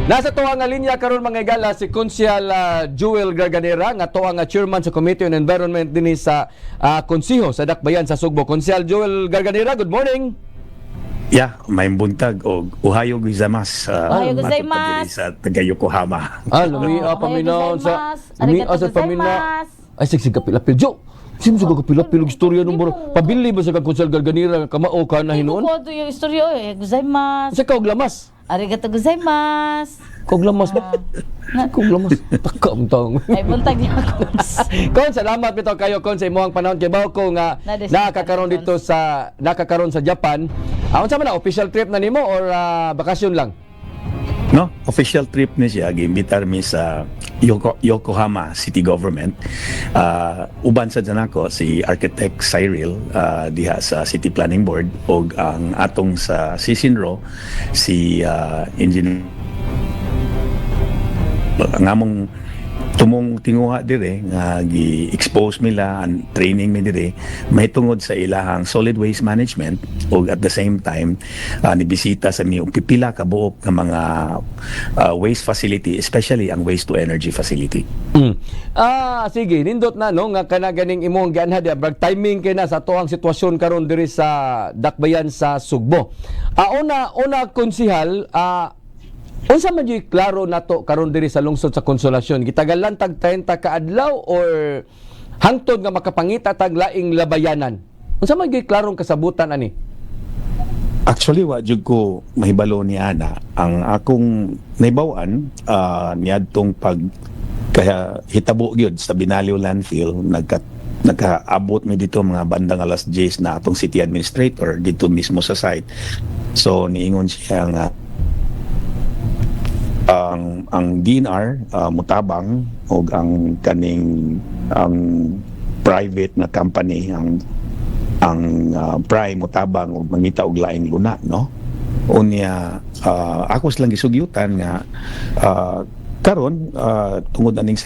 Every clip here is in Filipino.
Nasa tuwa nga linya karon mga igala si Konsyal Joel Garganera nga tuwa nga chairman sa Committee on Environment dinhi sa Konsiho sa Dakbayan sa Sugbo. Konsyal Joel Garganera, good morning. Yeah, may buntag o uhayo gozaimasu Ohayo gozaimasu sa taga Yokohama. Lumia paminaw sa Arigatou pamina. gozaimasu. Ay sigsig kapila-pil. Jo, sino sa kapila-pil istorya nung baro? Pabili ba sa Konsyal Garganera nga kamao ka na hinuon? Ko to yung istorya gozaimasu. Sa kaog lamas. Arigatou gozaimasu. Kaog lamas ba? Kaog lamas. Takam taong. Ay buntag niya ako. Kon, salamat bitaw kayo kon sa imong panahon kay bawo ko nga nakakaroon dito sa Japan. Unsa man na official trip na nimo or bakasyon lang? No, official trip ni siya giimbitar mi sa Yokohama City Government. Uban sa janako si Architect Cyril diha sa City Planning Board og ang atong sa Sisinro si Engineer ang among tumong tinguha dire nga gi-expose nila and training mi dire mahitungod sa ilahang solid waste management ug at the same time nibisita sa mi og pipila ka buok nga mga waste facility, especially ang waste to energy facility. Sige, nindot na no nga kana ganing imong gianha di brag timing kay na sa tuang sitwasyon karon diri sa Dakbayan sa Sugbo. Una konsihal, unsa man gyud klaro nato karon diri sa lungsod sa Konsolasyon? Gitagalan tag 30 ka adlaw or hangtod nga makapangita tag laing labayanan? Unsa man gyud klarong kasabutan ani? Actually, wa jud ko mahibalo ni ana ang akong naibawan niadtong pag kaya hitabo gyud sa Binaliw landfill nagkaabot mi dito mga bandang alas 10 na atong city administrator dito mismo sa site. So niingon siya nga ang DNR mutabang og ang kaning private na company ang Prime mutabang og mangita og laing luna, no? Unya ako lang gisugyutan nga karon tungod aning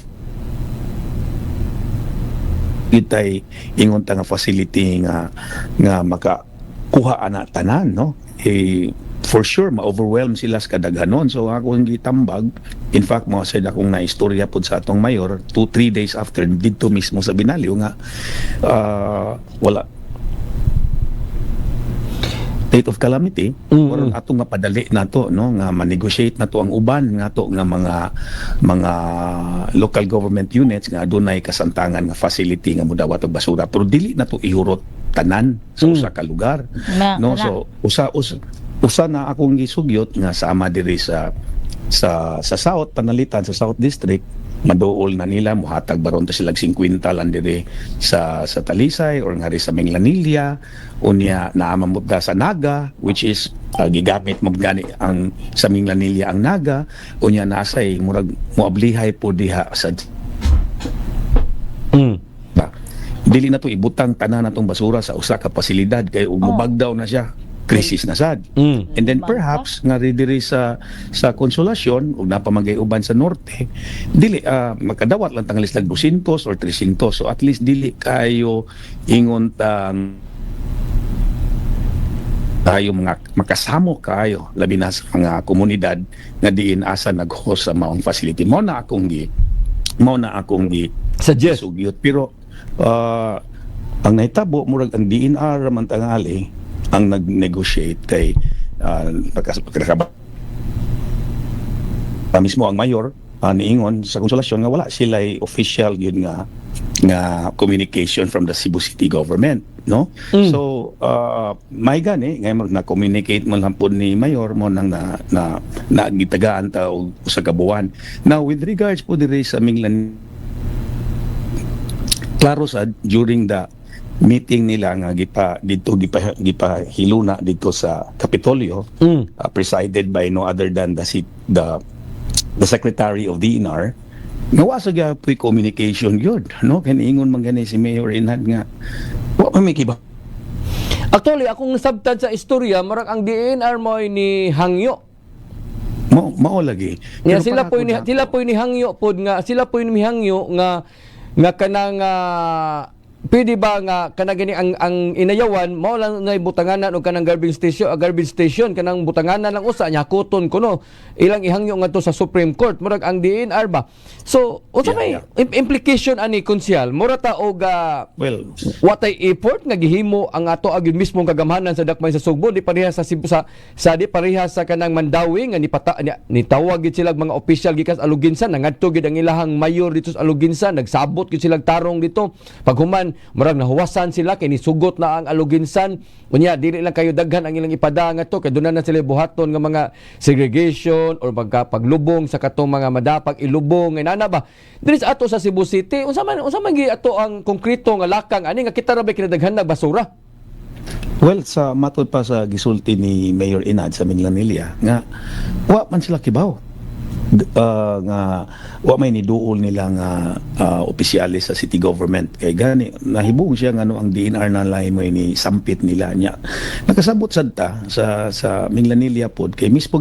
itay ingon ta nga facility nga makakuha ana tanan, no? For sure ma-overwhelm sila sa kadaghanon, so ako ang gitambag. In fact mo said akong naistorya pod sa atong mayor 2-3 days after dito mismo sa Binaliw nga wala state of calamity or atong mapadali nato, no, nga ma-negotiate nato ang uban nato nga mga local government units nga adunay kasantangan nga facility nga mudawat og basura, pero dili nato ihurot tanan sa usa ka lugar, no? So usa na akong gisugyot nga sama diri sa South Panalitan, sa South District, maduol na nila muhatag baron ta silag 50 lang diri sa Talisay or ngari sa Minglanilla, unya naamamot sa Naga, which is gigamit mo gani ang sa Minglanilla ang Naga, unya nasay murag moablihay po diha sa dili na to ibutang tanan natong basura sa usa ka pasilidad kay ug mubagdaw na siya, krisis na sad. And then perhaps nga diri sa Konsolasyon ug napamagay uban sa norte, dili makadawat lang tangalis lag 200 or 300, so at least dili kayo ingon tang tayo mga makasamo kayo labi na sa mga komunidad nga diin asa nag-host sa maong facility. Mo na akong gi suggest sugyot, pero ang naitabo murag ang DNR man tangali ang nag-negotiate kay mismo ang mayor niingon sa Konsolasyon nga wala sila official yun nga communication from the Cebu City government, no? So may gani ngay na-communicate mo lang po ni mayor mo nang na gitagaan ta og usa ka buwan. Now with regards po diri sa Minglan, klaro sad during the meeting nila nga gipahiluna dito sa Kapitolyo, presided by no other than the Secretary of DNR, nawa sa gyud communication yun, no? Kaniingon man gani si Mayor Inad nga wa may kiba. Actually, akong sabtad sa istorya, marag ang DNR mo ni Hangyo. Mao lagi. Yeah, sila po ni Hangyo pod nga sila po ni Hangyo nga kanang pwede ba nga kanang gani ang inayawan mao lang na butanganan og kanang garbage station kanang butanganan lang usa nya kuton kuno ilang ihangyo ngadto sa Supreme Court murag ang DNR ba. So unsa may implication ani konsyal mura ta og Well, watay effort nga gihimo ang ato agud mismong kagamhanan sa dakmay sa Sugbo di pareha sa Cebu sa di pareha sa kanang Mandawi nga nitawag gid sila mga opisyal gikas Aluginsan nangadto gid ang ilahang mayor dito sa Aluginsan nagsabot gid sila tarong dito paghuman murag nahuwasan sila kay nisugot na ang Aluginsan unya dili lang kayo daghan ang ilang ipada ngadto kay dunay na sila buhaton nga mga segregation or paglubong sa katong mga madapag ilubong inana ba diri sa ato sa Cebu City unsa man gi ato ang konkreto nga lakang ani nga kita ra ba kinadaghan na basura. well, sa matod pa sa gisulti ni Mayor Inad sa Minglanilla nga wa man sila kibaw. Nga wa may niduol nila nga opisyalis sa city government kay gani nahibong siya nga ang DNR na lain mo ni sampit nila niya nakasabot sad ta sa Minglanilla pod kay mismo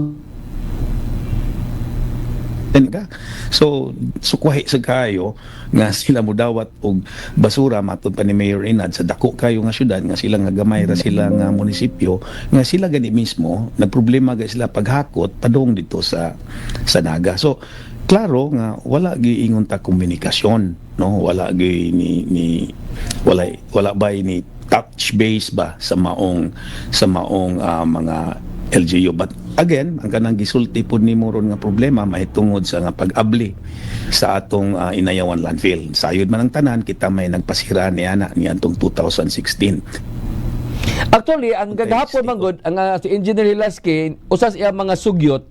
so sukwahi sa kayo nga sila mo dawat og basura matud pa ni Mayor Inad sa dako kayo nga syudad nga sila nga gamay ra sila nga munisipyo nga sila gani mismo nagproblema ga sila paghakot padung dito sa Naga. So klaro nga wala giingon ta komunikasyon no wala gi ni wala ba ni touch base ba sa maong mga LGU but again ang kanang gisulti pud nimo ron nga problema mahitungod sa nga pag-abli sa atong Inayawan landfill sayod man ang tanan kita may nagpasira niya niadtong 2016. Actually ang gagahapon man gud ang si Engineer Hilasky usas iya mga sugyot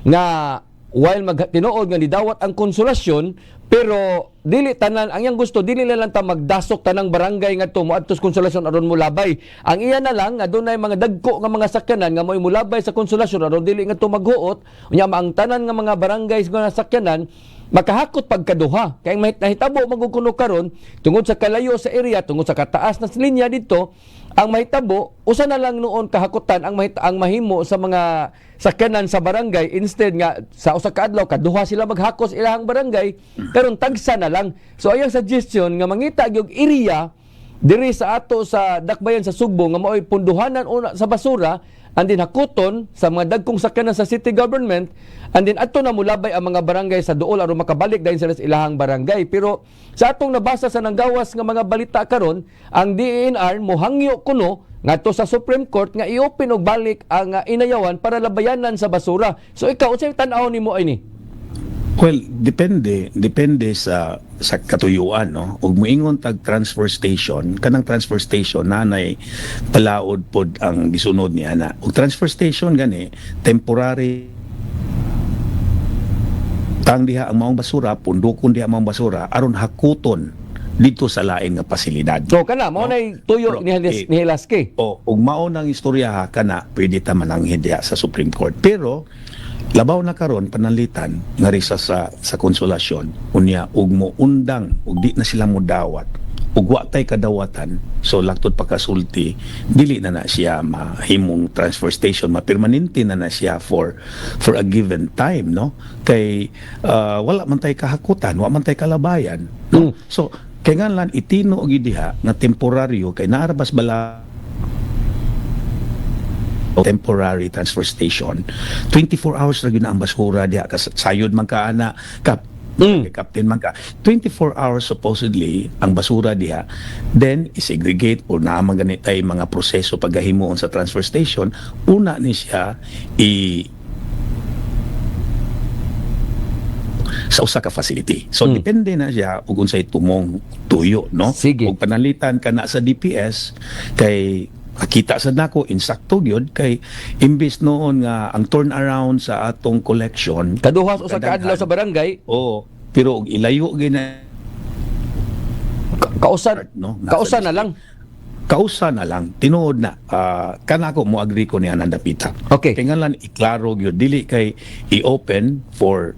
nga while tinuod nga nidawat ang konsolasyon pero dili tanan ang iyang gusto dili lang ta magdasok tanang barangay ngadto moadto sa konsolasyon aron mulabay ang iya na lang nga dunay mga dagko nga mga sakyanan nga moy mulabay sa konsolasyon aron dili ngadto maghuot unya ang tanan nga mga barangay nga sakyanan makahakot pagkaduha kay mahitabo magkuno karon tungod sa kalayo sa area tungod sa kataas na linya dito ang mahitabo usa na lang noon kahakutan ang mahimo sa mga sakyanan sa barangay instead nga sa usa ka adlaw kaduha sila maghakos ilahang barangay karon tagsa na lang so ayang suggestion nga mangita gyud area diri sa ato sa dakbayan sa Sugbo nga mao'y punduhanan una sa basura and then hakuton sa mga dagkong sakyanan sa city government and then ato na mulabay ang mga barangay sa duol aron makabalik dayon sila sa ilahang barangay pero sa atong nabasa sa nanggawas nga mga balita karon ang DNR mohangyo kuno ngadto sa Supreme Court nga i-open og balik ang Inayawan para labayanan sa basura so ikaw unsay tan-aw nimo ini? Well, depende sa katuyuan no. Ug moingon tag transfer station, kanang transfer station nanay palaod pod ang gisunod niya na. Ug transfer station gani temporary tang diha ang maong basura, pundukon diha ang maong basura aron hakuton dito sa lain nga pasilidad. So kana mao nay tuyo ni Hilasky. Ug mao nang istorya kana pwede ta mananghid diha sa Supreme Court. Pero labaw na karon panalitan nga risa sa konsolasyon unya ug mo undang ug di na sila mo dawat ug wa tay kadawatan so laktot pagkasulti dili na siya mahimong transfer station mapermanente na siya for a given time no kay wala man tay kahakutan wa man tay kalabayan no? So kay nganlan itino og diha nga temporaryo kay naarabas bala temporary transfer station 24 hours ra gyud ang basura diha sayod man ka ana captain man ka 24 hours supposedly ang basura diha then isegregate o naman ganitay mga proseso paghimuon sa transfer station una ni siya sa usa ka facility. So depende na siya ug unsay tumong tuyo no ug panalitan kana sa DPS kay kita sa nako insakto gyud kay imbis noon nga ang turnaround sa atong collection kaduha sa kaadlaw sa barangay pero ilayo gina kausan na lang tinuod na kanako mo agree ko ni Ananda Pita okay kay nganlan iklaro gyud dili kay i-open for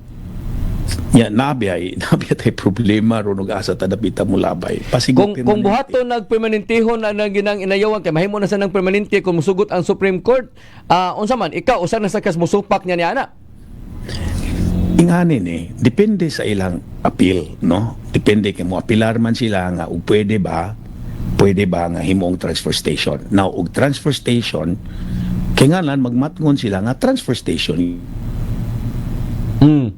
nabiya tay problema ron ug asa ta dapita mo labay kung buhaton nagpermanentehon na ginang Inayawan kay mahimo na sa nang permanente kung musugot ang Supreme Court unsa man ikaw usa na sa kas musupak niya ni ana inganin depende sa ilang appeal no depende kay mo apilar man sila nga ug pwede ba pwede ba nga himong transfer station. Now og transfer station kay nga lang magmatngon sila nga transfer station Mm.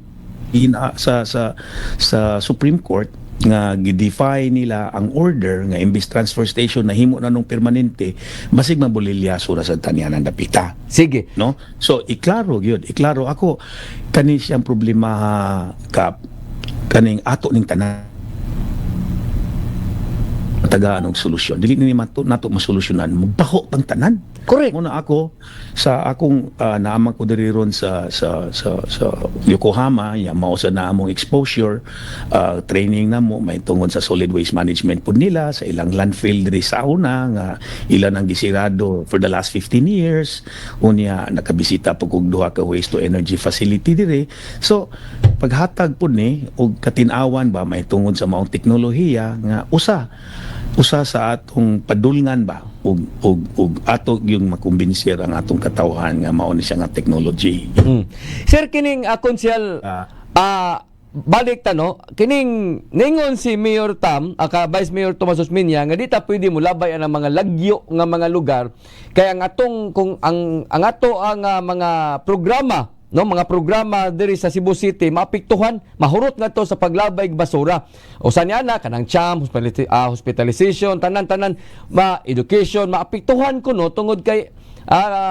sa Supreme Court nga gidefy nila ang order nga imbis transfer station na himo na nung permanente basig mabulilyaso ra sa tanyanan dapita, Sige. no? So iklaro ako kani siyang problema kap kaning ato ning tanan tagaan og solusyon. Dili ni nato masolusyonan, magbaho pang tanan. Correct. Muna ako sa akong naamang ko diri ron sa Yokohama, ya mao sa naamong exposure, training na mo may tungod sa solid waste management pud nila sa ilang landfill diri sa una nga ilan ang gisirado for the last 15 years. Unya nakabisita pud kog duha ka waste to energy facility diri. So paghatag pud ni og katin-awan ba may tungod sa maong teknolohiya nga usa sa atong padulngan ba ug ato yung makumbinsir ang atong katawhan nga mao ni siya nga technology. Sir, kining konsyal balik tano, kining ningon si Mayor Tam, Vice Mayor Tomas Osmeña nga di ta pwede mo labay ang mga lagyo nga mga lugar kaya ang atong ang ato ang mga programa, no, mga programa diri sa Cebu City maapektuhan, mahurot nga to sa paglabay og basura. O sa niya na kanang CHAM, hospitalization, tanan-tanan, education, maapektuhan kuno tungod kay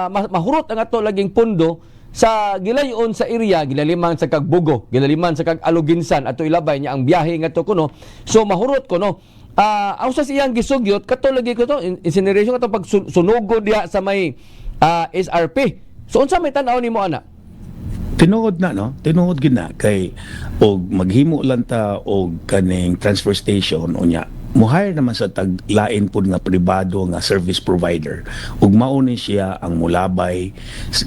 mahurot ang ato laging pundo sa gilayon sa area, gilaliman sa kagbugo, gilaliman sa kagaluginsan, ato ilabay niya ang biyahe nga to kuno. So mahurot kuno. Aw sa siyang gisugyot kato lagi ko to incineration kato pag sunugo diha sa may SRP. So unsa may tan-aw nimo ana? Tinuod gid na kay og maghimo lang ta og kaning transfer station unya muhire naman sa taglain pud nga pribado nga service provider ug mao ni siya ang mulabay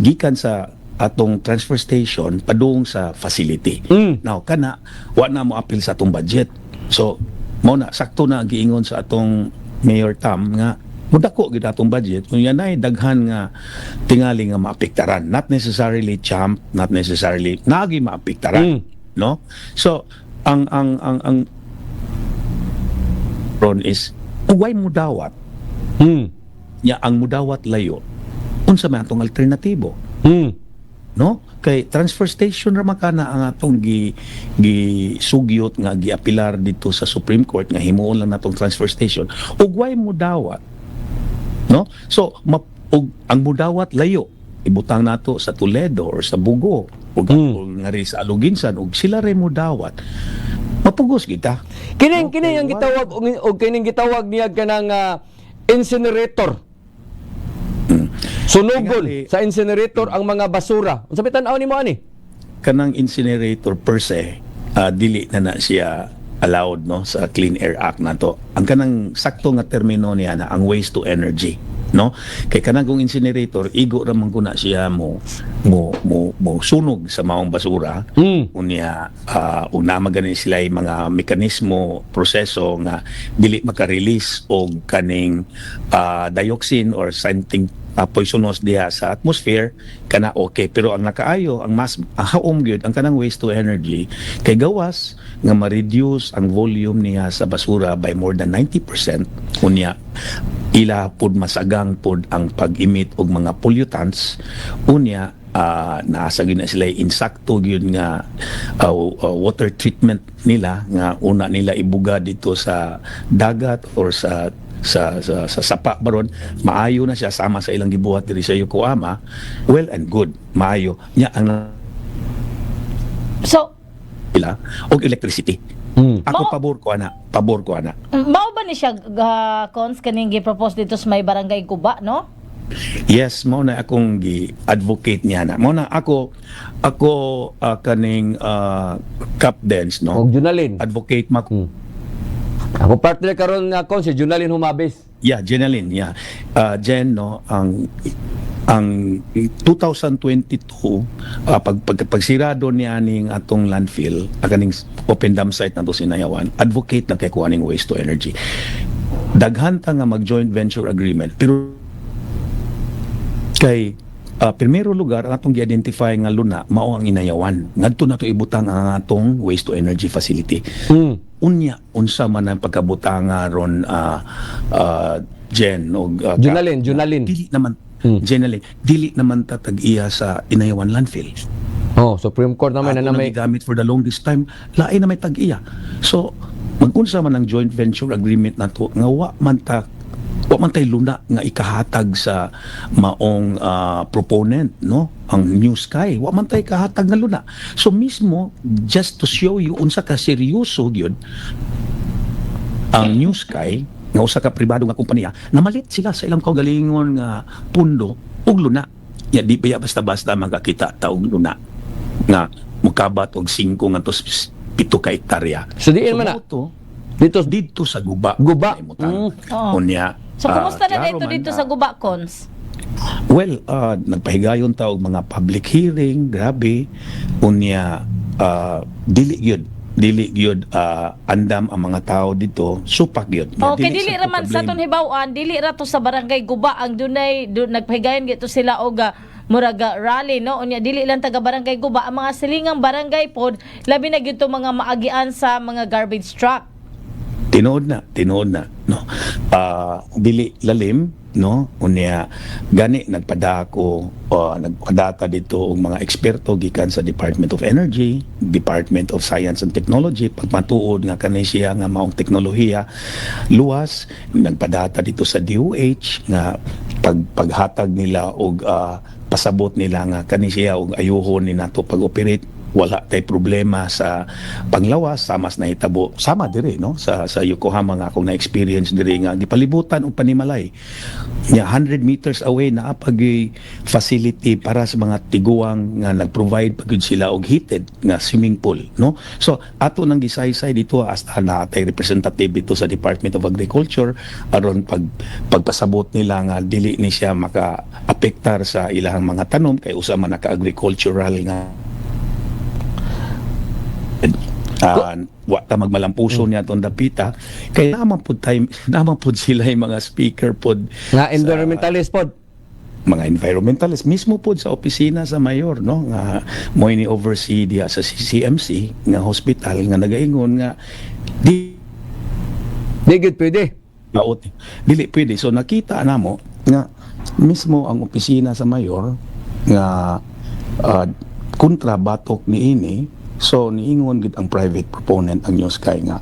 gikan sa atong transfer station padung sa facility. Now kana wa na mo apil sa atong budget. So mao na sakto na giingon sa atong Mayor Tam nga mudako gid atong budget kung yan ay daghan nga tingali nga maapektaran, not necessarily CHAMP, not necessarily nagi maapektaran, no? So ang ron is uway mudawat nya ang mudawat layo unsa man atong alternatibo, no? Kay transfer station ra makana ang atong gisugyot nga giapilar dito sa Supreme Court nga himuon lang natong transfer station ug way mudawat, no? So ang mudawat layo ibutang nato sa Toledo or sa Bugo ug nga ri sa Aluginsan ug sila ray mudawat mapugos kita. Kining ang gitawag og kining gitawag niya kanang incinerator. Sunugol sa incinerator ang mga basura. Unsa may tan-aw nimo ani? Kanang incinerator per se dili na siya allowed, no, sa Clean Air Act nato. Ang kanang sakto nga termino niya na ang waste to energy, no? Kay kanang kung incinerator igo ra man kuna siya mo sunog sa maong basura. Unya una magani sila mga mekanismo proseso nga dili maka-release og kaning dioxin or something poisonous diha sa atmosphere kana okay, pero ang nakaayo ang mas haom gyud ang kanang waste to energy kay gawas nga ma-reduce ang volume niya sa basura by more than 90%. Unya ila pud masagang pud ang pag-emit og mga pollutants. Unya naasa gyud na sila insakto gyud nga water treatment nila nga una nila ibuga dito sa dagat or sa sapa baron, maayo na siya sama sa ilang gibuhat diri sa Yokohama. Well and good, maayo nya ang So, ila og electricity. Ako pabor ko ana. mao ba ni siya cons kaning gi-propose dito sa may barangay Kuba, no? Yes, mao na akong gi-advocate niya na. Mao na ako kaning Capdens, no? Og Junalin. Advocate Ako partner karon nga kon si Junalin Humabes. Yeah, Jenalyn, yeah. Jen, no, ang 2022 pagsirado niya ning atong landfill kaning open dump site nato sinayawan, advocate na kay kuaning waste to energy. Daghan ta nga mag joint venture agreement pero kay primero lugar ang atong gi-identify nga luna mao ang Inayawan. Ngadto na to ibutang ang atong waste to energy facility. Unya unsa man ang pagkabutanga ron Jen o Junalin. dili naman generally dili naman tatag-iya sa Inayawan landfill. Oh, Supreme Court naman na may gamit for the longest time lain na may tag-iya. So mag-unsa man ang joint venture agreement nato nga wa man tay luna nga ikahatag sa maong proponent, no, ang New Sky wa man tay kahatag nga luna. So mismo just to show you unsa ka seryoso gyud ang New Sky nga usa ka pribado nga kompanya, namalit sila sa ilang kaugalingon nga pundo ug luna. Ya di pa basta-basta magakita ta og luna nga mukabat og 5 ngantos 7 ka hektarya. So diin man na mao to dito sa guba. Guba. Oo. Unya. So kumusta na klaro dito man, dito sa Guba, Cons? Well, nagpahigayon ta og mga public hearing, grabe. Unya dili gyud andam ang mga tao dito, supak gyud. Okay, dili ra man sa ton hibaw-an, dili ra to sa barangay Guba ang dunay nagpahigayon gito sila og muraga rally, no, unya dili lang taga barangay Guba, ang mga silingang barangay pod labi na gyud to mga maagian sa mga garbage truck. Tinuod na, no. Dili lalim, no. Unya gani nagpadata dito og mga eksperto gikan sa Department of Energy, Department of Science and Technology, pagmatuod nga kanay siya nga maong teknolohiya luwas. Nagpadata dito sa DOH nga paghatag nila og pasabot nila nga kanay siya og ayuhon ni nato pag-operate. Wala tay problema sa panglawas, samas na hitabo sama diri, no, sa Yokohama nga akong na-experience diri nga gipalibutan og panimalay nya 100 meters away na pag facility para sa mga tiguang nga nag-provide pagud sila og heated nga swimming pool, no. So ato nang gisaysay dito hasta na tay representative dito sa Department of Agriculture aron pagpasabot nila nga dili ni siya maka-apektar sa ilahang mga tanom kay usa man naka-agricultural nga wa ta magmalampuso niya tong dapita kay naman pud sila yung mga speaker pod nga environmentalist pod, mga environmentalist mismo pod sa opisina sa mayor, no, nga mo ni oversee diha sa CCMC nga hospital nga nagaingon nga di gud pwede. dili pwede. So nakita namo nga mismo ang opisina sa mayor nga kontra batok niini. So niingon gid ang private proponent ang New Sky nga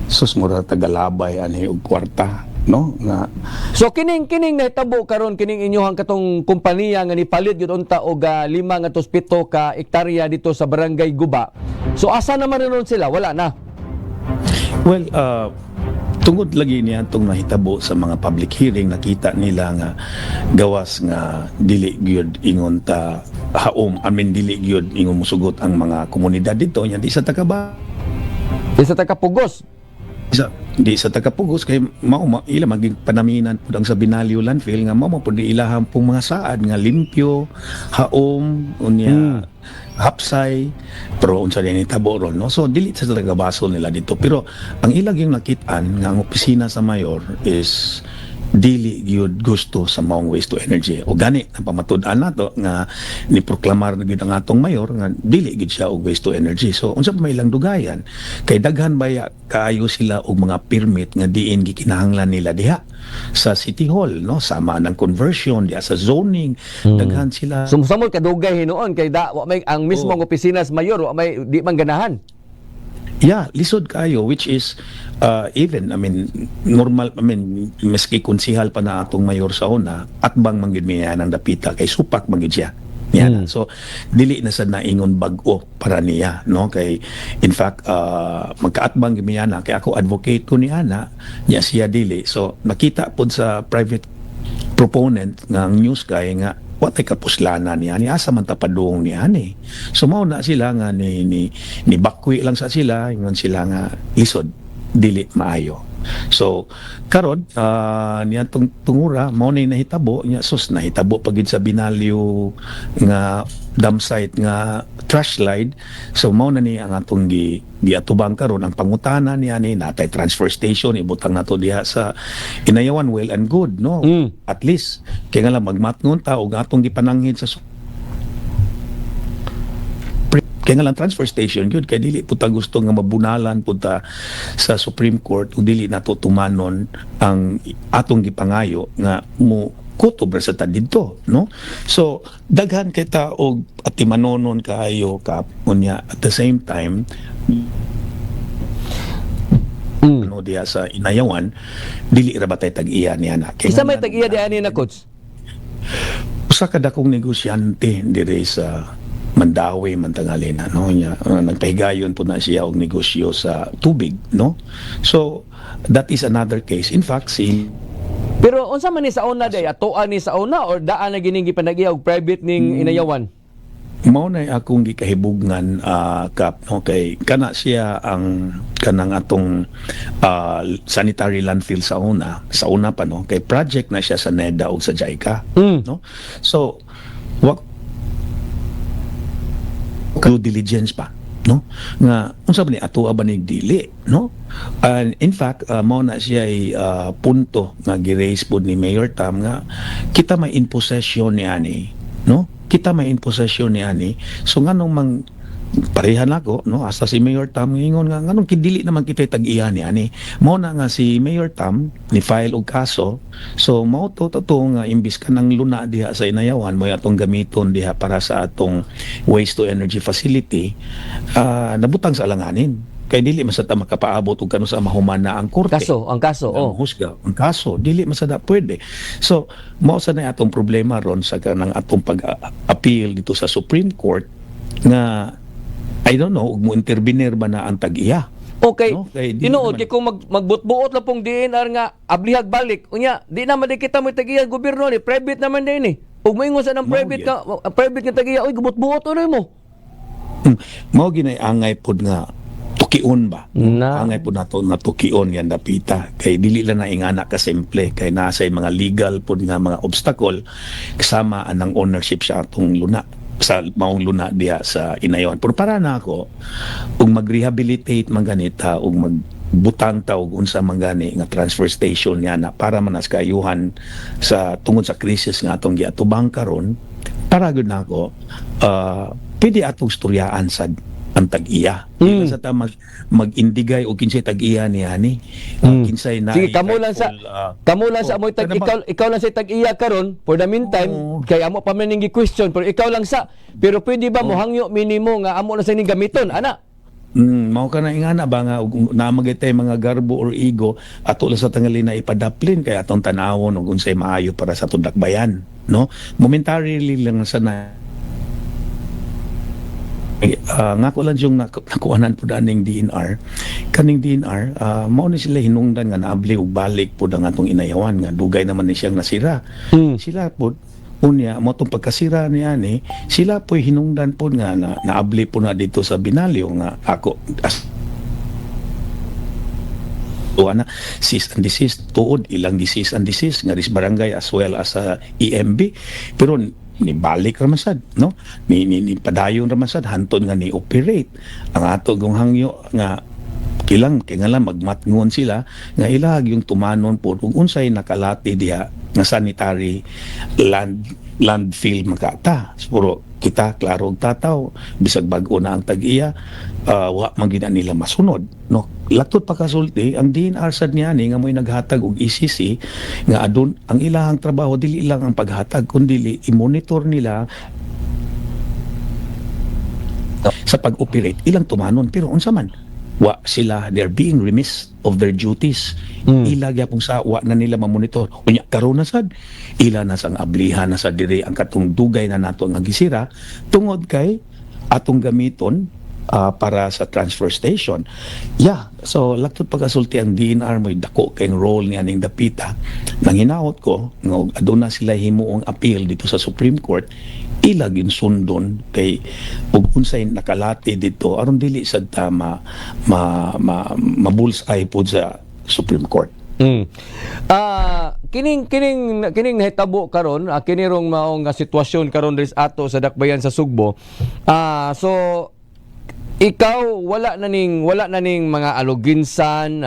sus mura tagalabay ani og kwarta, no, nga So kining nahitabo karon kining inyohang katong kompanya nga nipalit gyud unta og 5 ngantos 7 ka hektarya dito sa barangay Guba. So asa naman ron sila? Wala na. well tungod lagi niya itong nahitabo sa mga public hearing, nakita nila nga gawas nga dili gyud ingon ta dili gyud ingon musugot ang mga komunidad dito nya di sa takaba Isa ta kapugos. di sa takapugos kay ila maging panaminan pud ang sa Binalyo landfill nga mao pud ilahang pong mga saad nga limpyo, haom, unya hapsay, pero unsa din itabo ron, no. So dili sa tagabasol nila dito, pero ang ilag yung nakitaan nga ang opisina sa mayor is dili gyud gusto sa maong waste to energy. O gani ang pamatud-an nato nga ni proklamar na gyud ang atong mayor nga dili gyud siya og waste to energy. So unsa pa may ilang dugayan kay daghan baya kaayo sila og mga permit nga diin gikinahanglan nila diha sa City Hall, no, sama ng conversion diha sa zoning, daghan sila. Sumsamol kadugay hinuon kay wa may ang mismong opisina sa mayor wa may di man ganahan. Yeah, lisod kayo, which is even, normal, maski konsihal pa na atong mayor sa una, at bang manggid niya ng dapita, kay supak manggid siya. Yan. So, dili na sa naingon bag-o para niya, no? Kay, in fact, magkaatbang gimiya na, kay ako advocate ko ni Ana, niya siya dili. So, nakita po sa private proponent ng New Sky nga, watay kapuslanan niya, ni asa man tapadung niya ni. So mao na sila nga ni bakwi lang sa sila, ingon sila nga lisod dili maayo. So karon niya tungura mao ni nahitabo nya sus nahitabo pagid sa Binalyo nga dam site nga trash slide. So mao na ni ang atong giatubang karon ang pangutana niya ni natay transfer station ibutang nato diha sa Inayawan, well and good, no. At least kay nga lang magmatngon ta og atong gipananghid sa kaya nga lang transfer station yun, kaya dili po ta gusto nga mabunalan po ta sa Supreme Court o dili nato tumanon ang atong gipangayo nga mo kutob sa ta dito, no? So daghan kay ta og atimanonon kaayo ka unya at the same time ano diya sa Inayawan dili ra batay tag-iya niya na. Isa may tag-iya di ani na coach. Usa ka dakong negosyante dire sa Mandawi mantangalina, no, nya nagpahigayon po na siya og negosyo sa tubig, no. So that is another case. In fact, pero unsa man ni sa una day atoan ni sa una or daan na gining gipanag-iya og private ning Inayawan? mao na akong gikahibugnan kap, no, kay kana siya ang kanang atong sanitary landfill sa una pa, no, kay project na siya sa NEDA o sa JICA, no. So due diligence pa, no, nga unsa ba ni ato ba ning dili, no. And in fact mao na siya ay punto nga gi-raise pod ni Mayor Tam nga kita may in possession ni ani, no, kita may in possession ni ani. So nganong mang parehan ako, no, asa si Mayor Tam ingon nga nganong kidili naman kita tag-iya ni ani. Mao na nga si Mayor Tam ni file og kaso. So mao to nga imbis ka nang luna diha sa Inayawan mo atong gamiton diha para sa atong waste to energy facility, nabutang sa alanganin kay dili masata makapaabot og kano sa mahuman na ang korte. Ang kaso Husga ang kaso dili masada pwede. So mao sa na atong problema ron sa kanang atong pag-appeal dito sa Supreme Court nga I don't know ug mo intervenir ba na ang tag-iya. Okay, no? tinuod kay kung magbutbuot lang pong DNR nga ablihag balik unya di naman di kita mo tag-iya gobyerno ni private naman din ni. Ug moingon sa nang private ka tag-iya oy gubut-buot unoy mo. Mao ginay angay pod nga tukion ba? Na. Angay pod nato nga tukion yan dapita kay dili lang na ingana ka simple kay nasa mga legal pod nga mga obstacle kasama anang ownership sa atong luna sa maong luna diha sa Inayawan. Pero para na ako ug mag-rehabilitate man ganita ug magbutang ta og unsa man gani nga transfer station niya na para manas kayuhan sa tungod sa krisis nga atong giatubang karon, para gud nako pwede atong storyaan sa ang tag-iya. Di sa ta mag-indigay o kinsay tag-iya niya ni. Kinsay na sige, kamo lang sa amoy ikaw lang sa tag-iya karon for the meantime kay amo pa man ning gi-question pero ikaw lang sa pero pwede ba mo hangyo minimo nga amo na sa ning gamiton ana? Mao ka na ingana ba nga namagitay mga garbo or ego ato lang sa tangali na ipadaplin kay atong tanawon ug unsay maayo para sa tudakbayan, no. Momentarily lang sana nga ko lang yung nakuhanan po daning DNR kaning DNR mao ni sila hinungdan nga naabli og balik po ang atong Inayawan nga dugay naman ni siyang nasira. Sila po unya mo tong pagkasira niya ni sila po hinungdan po nga naabli po na dito sa Binalyo nga ako ana cease and desist tuod ilang cease and desist nga ris barangay as well as EMB pero ni balik raman sad, no, ni padayon raman sad hanton nga ni operate ang ato gong hangyo nga kilang kay nga lang magmatngon sila nga ilag yung tumanon po ug unsay nakalati diha nga sanitary landfill makata. Puro kita klaro og tataw bisag bag-o na ang tag-iya wa man gid nila masunod, no. Latot pa kasulti ang DNR sad niya ni nga mo'y naghatag og ECC nga adun ang ilahang trabaho dili lang ang paghatag kundi i-monitor nila sa pag-operate ilang tumanon pero unsa man wa sila, they're being remiss of their duties. Ila gyapon sa wa na nila mamonitor unya karon na sad ila na sang ablihan na sa diri ang katong dugay na nato nga gisira tungod kay atong gamiton para sa transfer station. So laktod pagasulti ang DNR mo dako kay role ni aning dapita. Nanghinaot ko nga aduna sila himuong appeal dito sa Supreme Court ilag yun sundon kay ug unsay nakalati dito aron dili sad ta ma bullseye pod Supreme Court. Kining nahitabo karon, kinirong maong sitwasyon karon diri sa ato sa dakbayan sa Sugbo. So ikaw wala na ning mga aluginsan,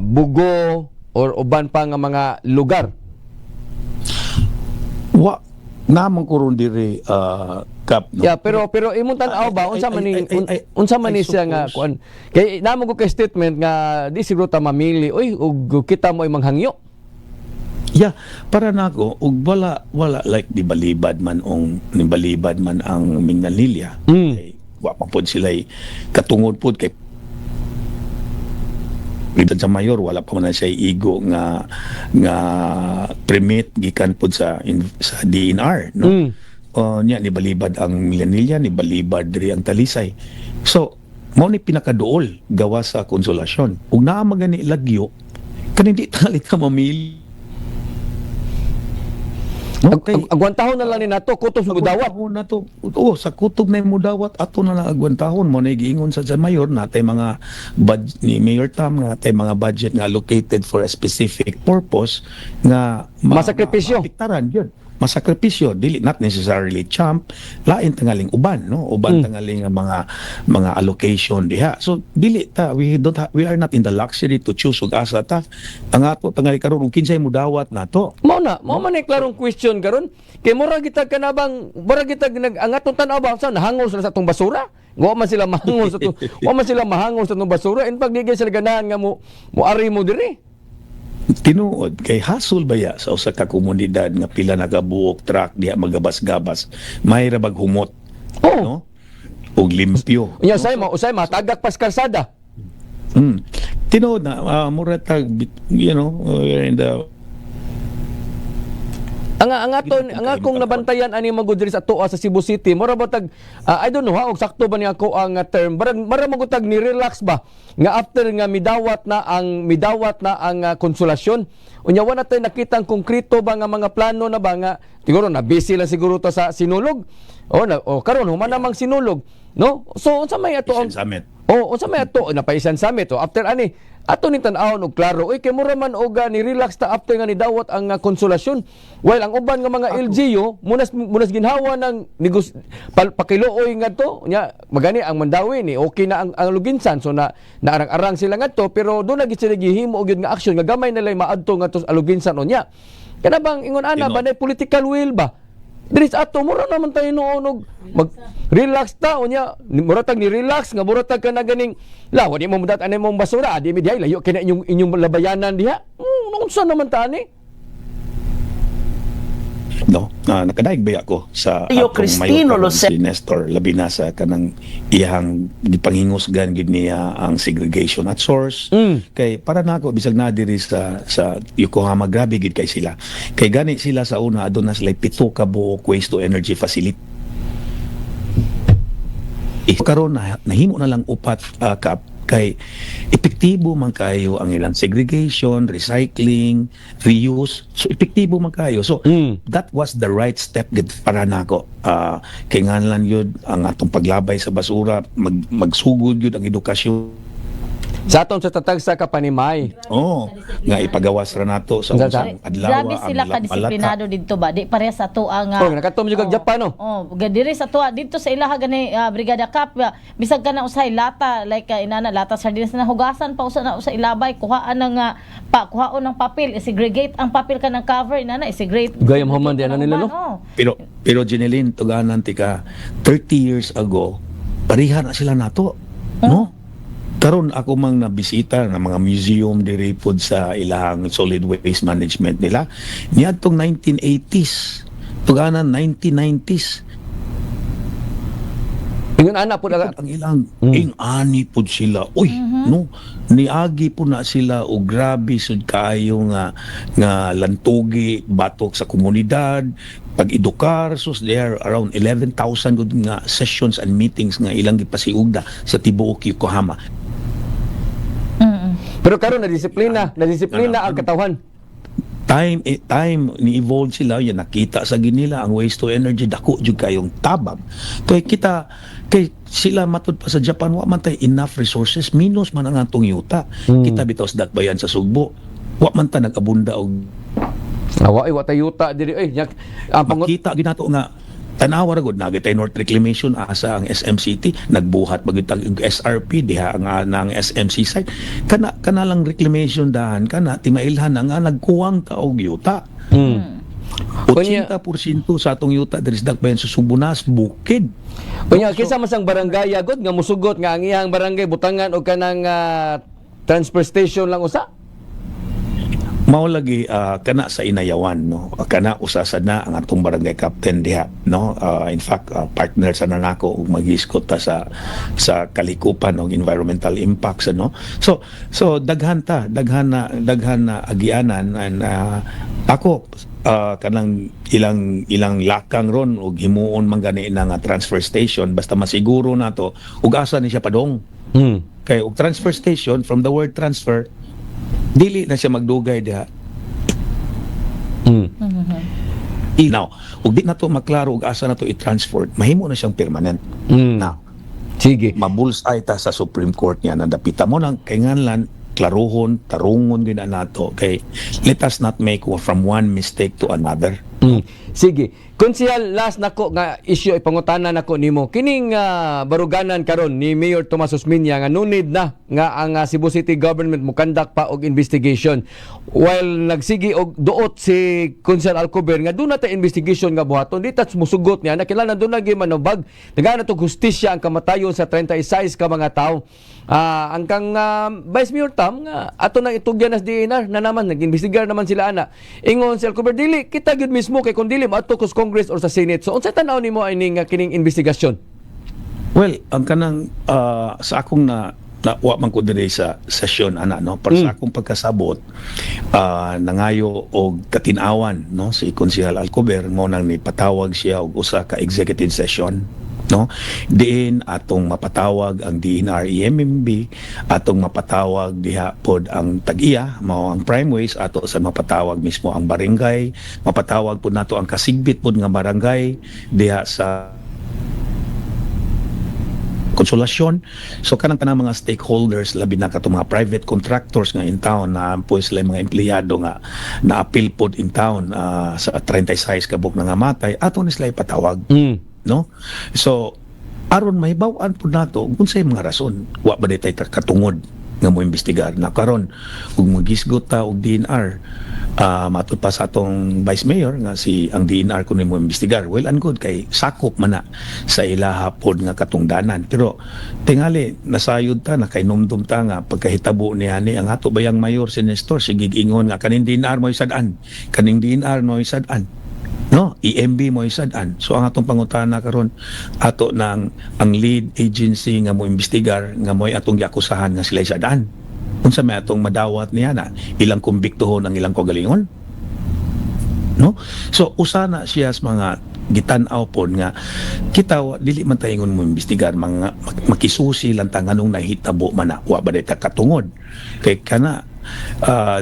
bugo or uban pa nga mga lugar. Wa namang kuron diri Kap, no? Yeah, pero imong tan-aw ba unsa man ni unsa man ni siya nga kuan kay namo ko kay statement nga di siguro ta mamili oy ug kita mo manghangyo. Yeah, para nako ug wala like di balibad man ang Mindanilya. Kay wa pa pod sila katungod pod kay dito sa mayor wala pa man siya igo nga permit gikan pod sa DNR, no? Niya ni balibad ang Milanilla, ni balibad diri ang Talisay. So mao ni pinakaduol gawa sa konsolasyon. Ug naa magani lagyo kanin di talit ka mamili. Okay. Agwantahon na lang ni nato kutob sa gudawat. Na to. Oo, sa kutob na yung mudawat ato na lang agwantahon mo na giingon sa mayor natay mga ni Mayor Tam natay mga budget nga allocated for a specific purpose nga masakripisyo. Maapektaran yun. Masakripisyo, dili not necessarily champ, lain tangaling uban, no? Uban tangaling mga allocation diha. So dili ta we are not in the luxury to choose ug asa ta. Ang ato tangali karon ug kinsay mudawat nato. Mao man ay klarong question karon. Kay mura kita kanabang ang atong tan-aw ba sa nahangol sila sa atong basura? Wa man sila mahangol sa atong basura in pag di sila ganahan nga mo ari mo diri. Tinuod kay hasol baya sa usa ka komunidad nga pila nagabuok truck diha magabas-gabas may rabag humot, no? Og limpyo. Unya usay matagak pas kalsada. Tinuod na mura tag in the ang akong nabantayan ani magud diri sa tuwa sa Cebu City mura ba tag I don't know og sakto ba ni ako ang term mara magud tag ni relax ba nga after nga midawat na ang konsolasyon unya wala tay nakitang konkreto ba nga mga plano na ba nga siguro na busy lang siguro to sa sinulog o karon human namang sinulog, no? So unsa may ato ang summit. unsa may ato napaisan summit after ani ato ni tan-awon og klaro kay mura man og ni relax ta after nga ni dawat ang konsolasyon while ang uban nga mga LGU munas ginhawa ng pakilooy ngadto nya magani ang Mandawi ni okay na ang Luginsan so na naarang-arang sila ngadto pero do na gid sila gihimo og nga aksyon nga gamay nalay maadto ngadto sa Luginsan unya kana bang ingon ana ba nay political will ba diri sa ato mura naman tayo noon og mag-relax ta unya mura tag ni relax nga mura tag kana ganing lawa di mo mudat ani mong basura di mi diay layo kina inyong labayanan diha unsa naman ta ani no nakadaig ba ako sa Yo Cristino si Nestor Labinasa kanang iyang gipangingusgan gid niya ang segregation at source kay para nako bisag na diri sa Yokohama grabe gid kay sila kay gani sila sa una aduna sila 7 ka buok waste to energy facility karon nahimo na lang upat kay epektibo man kayo ang ilang segregation, recycling, reuse. So epektibo man kayo. So that was the right step gid para nako. Kay nganlan yun ang atong paglabay sa basura, magsugod yun ang edukasyon. sa aton sa tatag sa kapanimay nga ipagawas ra nato sa unsang adlaw Grabe sila kadisiplinado dito ba? Di pareha sa tuwa nga. nakatom juga Japan no. Diri sa tuwa dito sa ilaha gani Brigada Cap bisag ka na usay lata like inana lata sardinas na hugasan pa usa na usa ilabay kuhaan ng kuhaon ng papel segregate ang papel ka ng cover inana segregate. Gayam human di ana nila no. Pero Jeneline tuganan tika 30 years ago pareha na sila nato no. Karon ako mang nabisita ng mga museum diri pod sa ilang solid waste management nila niadtong 1980s tuganan 1990s ingon ana pod ang ilang ani pod sila no niagi po na sila o grabe sud kaayo nga lantugi batok sa komunidad pag-edukar sus there around 11,000 gud nga sessions and meetings nga ilang gipasiugda sa tibuok Yokohama. Pero karon na disiplina ang katawhan. Time ni evolve sila yan nakita sa ginila ang waste to energy dako jud kayong tabang kay kita kay sila matud pa sa Japan wa man tay enough resources, minus man ang atong yuta. Kita bitaw sa dakbayan sa Sugbo, wa man ta nagabunda og Wa tayuta diri ang makita ginato nga tanawa ra gud nagitay North Reclamation asa ang SMCT nagbuhat bagitag SRP diha ang SMC site kana lang reclamation dahan kana timailhan nga nagkuwang ka og yuta. 80% sa atong yuta diri sa dakbayan sa Subunas bukid. Unya kinsa man sang barangay agod nga musugot nga ang iyang barangay butangan og kanang transfer station lang usa. Mao lagi kana sa Inayawan no, kana usa sad na ang atong barangay captain diha no. In fact partner sa nanako ug mag-iskot ta sa kalikupan og environmental impacts no. So daghan na agianan and ako kanang ilang lakang ron ug himuon man gani na nga transfer station basta masiguro nato ug asa ni siya padong. Kay og transfer station, from the word transfer, dili na siya magdugay diha. Now, ug di na to maklaro ug asa na to i-transport, mahimo na siyang permanent. Now, sige. mabulsay ta sa Supreme Court niya na dapita mo nang kainganlan klaruhon, tarungon gina nato kay let us not make from one mistake to another. Sige. Konsehal, last nako nga issue ipangutanan nako nimo. Kining baruganan karon ni Mayor Tomas Osmeña nga nunid na nga ang Cebu City government mo conduct pa og investigation. While nagsigi og duot si Konsehal Alcober nga doon na ta investigation nga buhaton, di tats musugot niya na kailangan doon lagi manubag. Nagana to hustisya ang kamatayon sa 36 ka mga tao. Ang kang Vice Mayor Tam nga ato nang itugyan as DNR na naman nag-investigar naman sila ana. Ingon si Alcober dili kita gyud mismo kay kun dili maadto kus Congress or sa Senate. So unsa tan-aw nimo ining kining investigasyon? Well, ang kanang sa akong wa man ko diri sa sesyon ana no, para sa akong pagkasabot nangayo og katin-awan no si Konsehal Alcober mo nang nipatawag siya og usa ka executive session no, diin atong mapatawag ang DNR EMMB, atong mapatawag diha pod ang tag-iya mao ang primaries, ato sa mapatawag mismo ang barangay, mapatawag pod nato ang kasigbit pod nga barangay diha sa konsolasyon. So kanang mga stakeholders labi na katong mga private contractors nga in town na po sila mga empleyado nga na-appeal pod in town sa 36 kabuk nga matay, ato ni sila ipatawag. No? So aron mahibaw-an po nato unsay mga rason wa ba tay katungod nga mo imbestigar na karon ug magisgot ta og DNR matud pa sa atong Vice Mayor nga si ang DNR kuno mo imbestigar, well and good kay sakop man na sa ilaha pod nga katungdanan, pero tingali nasayod ta na kay numdum ta nga pagkahitabo niya ni ang ato bayang mayor si Nestor sige ingon nga kaning DNR mo isadan, kaning DNR mo isadan no, EMB mo isadan. So ang atong pangutana karon ato nang ang lead agency nga mo imbestigar nga mo'y atong giakusahan nga sila isadan. Unsa may atong madawat niya na ilang kumbiktohon ang ilang kagalingon? No? So usana siya sa mga gitan-aw pod nga kita dili man tayo mo imbestigar mga makisusi lang ta nganong nahitabo man na wa ba ta katungod kay kana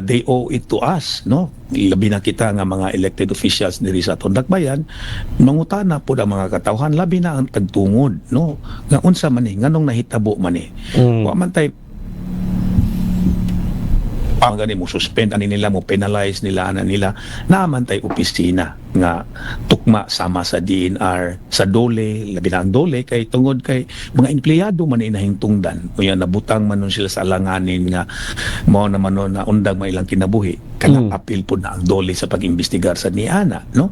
they owe it to us no, labi na kita nga mga elected officials diri sa atong dakbayan mangutana pod ang mga katawhan labi na ang tagtungod no nga unsa man ni nganong nahitabo man ni wa man tay gani mo suspend ani nila mo penalize nila naman tay opisina nga tukma sama sa DNR sa dole labi na ang dole kay tungod kay mga empleyado man inahingtungdan unya nabutang man nun sila sa alanganin nga mao naman na undag mailang kinabuhi kana apil po na ang dole sa pag-imbestigar sa niana no.